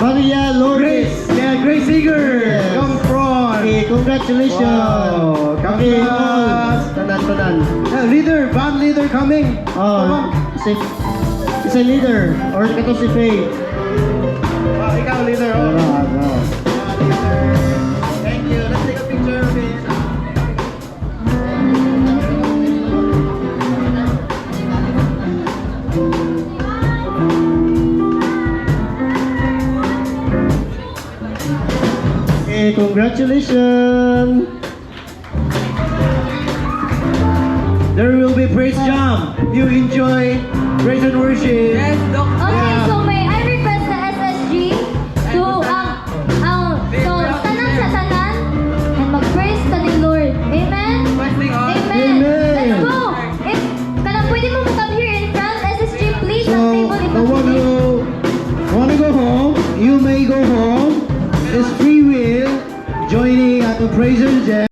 Maria Lourdes. Grace Seeger. Yes. Come from. Okay, congratulations. Wow. Okay, Congrats. tanan. Leader, band leader coming. Oh, si leader. Or kato si Faye. Ikaw leader. Thank you. Let's take a picture of it. Okay, congratulations. There will be praise jam. You enjoy praise and worship. Yes, Doc. Okay, so may I request the SSG to so tanan sa tanan and mag-praise ka ni Lord. Amen? Blessing on. Amen. Amen. Let's go. If kanang pwede mo come here in front, SSG, please, So, ang table in the one who wanna go home, you may go home. It's free will joining at the praise and jam.